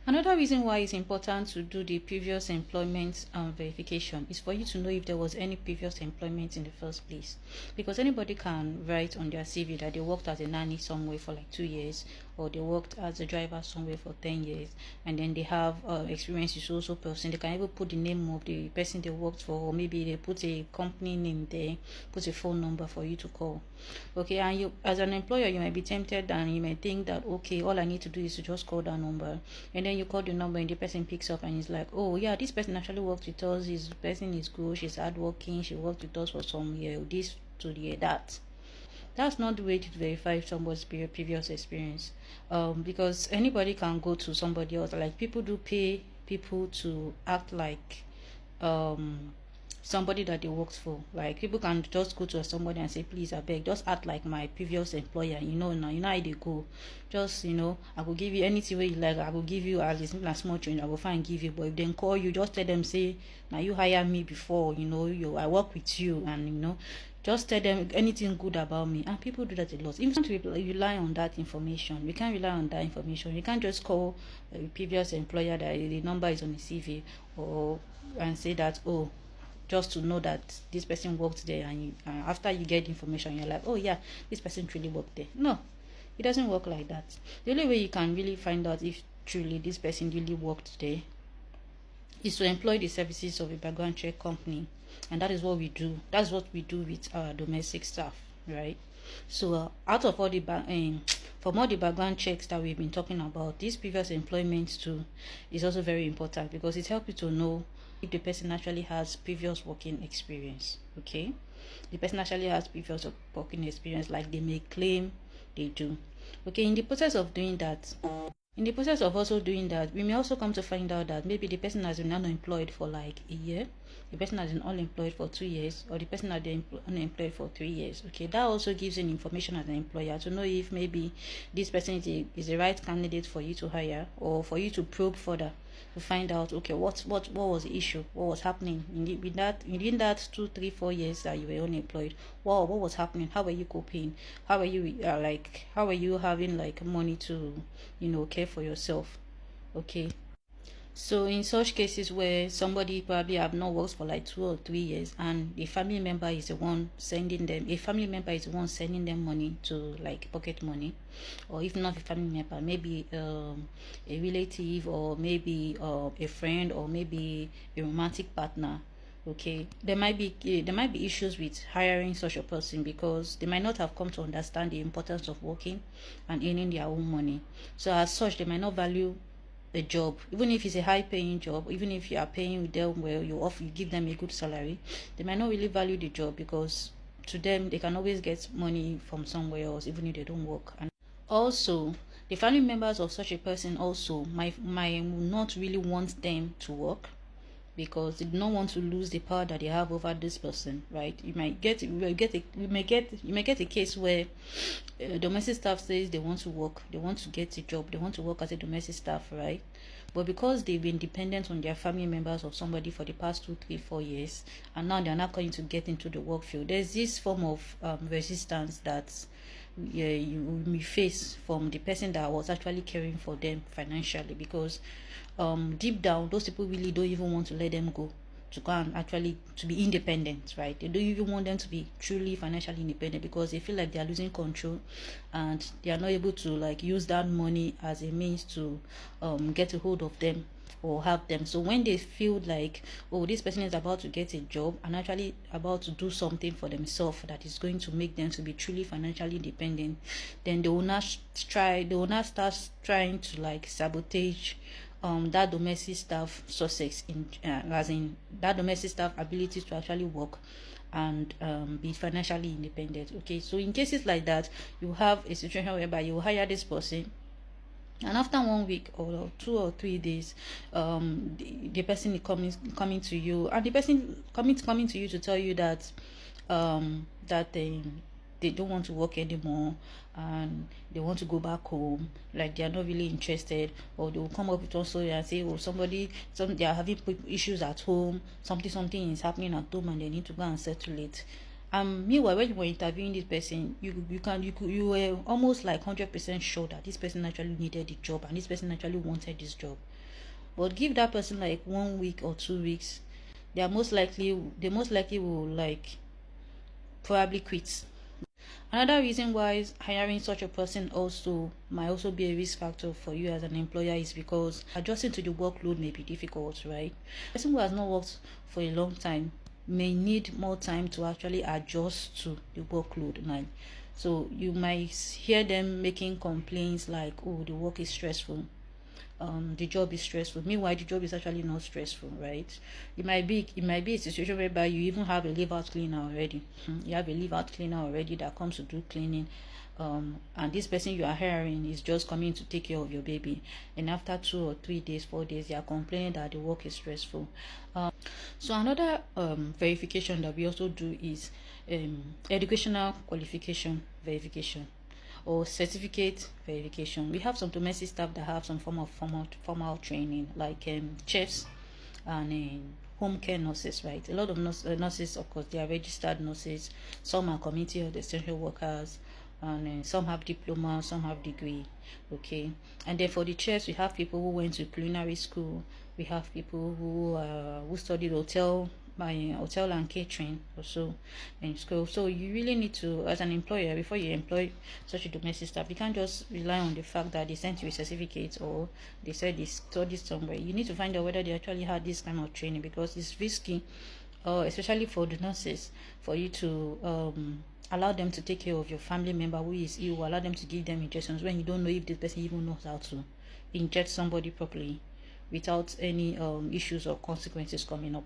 Another reason why it's important to do the previous employment verification is for you to know if there was any previous employment in the first place. Because anybody can write on their CV that they worked as a nanny somewhere for like 2 years, or they worked as a driver somewhere for 10 years, and then they have experience with so person. They can even put the name of the person they worked for, or maybe they put a company name there, put a phone number for you to call. Okay, and you as an employer, you might be tempted and you might think that, okay, all I need to do is to just call that number, and then you call the number and the person picks up and it's like, oh yeah, this person actually worked with us, this person is good, she's hardworking, she worked with us for some year, this to the year that. That's not the way to verify somebody's previous experience, because anybody can go to somebody else. Like, people do pay people to act like um somebody that they worked for. Like, people can just go to somebody and say, please, I beg, just act like my previous employer. Now you know how they go. Just, I will give you anything where you like. I will give you as small change. I will find give you. But if they call you, just tell them, say, now you hire me before. I work with you, and just tell them anything good about me. And people do that a lot. Even to rely on that information, we can't rely on that information. You can't just call a previous employer that the number is on the CV, or and say that, oh, just to know that this person worked there, and after you get information, you're like, oh yeah, this person truly worked there. No, it doesn't work like that. The only way you can really find out if truly this person really worked there is to employ the services of a background check company, and that is what we do. That's what we do with our domestic staff, right? So out of all the from all the background checks that we've been talking about, this previous employment too is also very important, because it helps you to know if the person actually has previous working experience. Okay, the person actually has previous working experience, like they may claim they do. Okay, in the process of also doing that, we may also come to find out that maybe the person has been unemployed for like a year, the person has been unemployed for 2 years, or the person has been unemployed for 3 years. Okay, that also gives you information as an employer to know if maybe this person is the right candidate for you to hire, or for you to probe further to find out, okay, what was the issue, what was happening within that 2 3 4 years that you were unemployed. What was happening? How were you coping? How are you how are you having like money to care for yourself? Okay, so in such cases where somebody probably have not worked for like 2 or 3 years, and a family member is the one sending them money to, like, pocket money, or if not a family member, maybe a relative, or maybe a friend, or maybe a romantic partner. Okay, there might be issues with hiring such a person, because they might not have come to understand the importance of working and earning their own money. So as such, they might not value a job, even if it's a high paying job, even if you are paying them well, you give them a good salary, they might not really value the job, because to them they can always get money from somewhere else, even if they don't work. And also, the family members of such a person also might not really want them to work, because they do not want to lose the power that they have over this person, right? You may get a case where domestic staff says they want to work, they want to get a job, they want to work as a domestic staff, right? But because they've been dependent on their family members or somebody for the past 2 3 4 years, and now they're not going to get into the work field, there's this form of resistance that you may face from the person that was actually caring for them financially, because deep down those people really don't even want to let them go to go and actually to be independent, right? They don't even want them to be truly financially independent, because they feel like they are losing control, and they are not able to like use that money as a means to get a hold of them or help them. So when they feel like, oh, this person is about to get a job and actually about to do something for themselves that is going to make them to be truly financially independent, then they will not start trying to like sabotage that domestic staff success, as in that domestic staff ability to actually work and be financially independent. Okay, so in cases like that, you have a situation whereby you hire this person, and after 1 week or 2 or 3 days, the person is coming to you, and the person coming to you to tell you that they don't want to work anymore, and they want to go back home, like they are not really interested, or they will come up with one story and say, oh, they are having issues at home, something is happening at home, and they need to go and settle it. Meanwhile, when you were interviewing this person, you were almost like 100% sure that this person actually needed the job and this person actually wanted this job. But give that person like 1 week or 2 weeks, they most likely will like probably quit. Another reason why hiring such a person also might also be a risk factor for you as an employer is because adjusting to the workload may be difficult, right? A person who has not worked for a long time may need more time to actually adjust to the workload. Like, so you might hear them making complaints like, oh, the work is stressful, the job is stressful. Meanwhile, the job is actually not stressful, right? It might be a situation whereby you even have a leave out cleaner already. You have a leave out cleaner already that comes to do cleaning, and this person you are hiring is just coming to take care of your baby, and after 2 or 3 days, 4 days, they are complaining that the work is stressful. So another verification that we also do is educational qualification verification or certificate verification. We have some domestic staff that have some form of formal training, like chefs and home care nurses, right? A lot of nurses, of course, they are registered nurses. Some are community health extension workers, and some have diploma, some have degree. Okay, and then for the chefs, we have people who went to culinary school. We have people who studied hotel and catering also in school. So you really need to, as an employer, before you employ such a domestic staff, you can't just rely on the fact that they sent you a certificate or they said they studied somewhere. You need to find out whether they actually had this kind of training, because it's risky, especially for the nurses, for you to allow them to take care of your family member who is ill, allow them to give them injections when you don't know if this person even knows how to inject somebody properly without any issues or consequences coming up.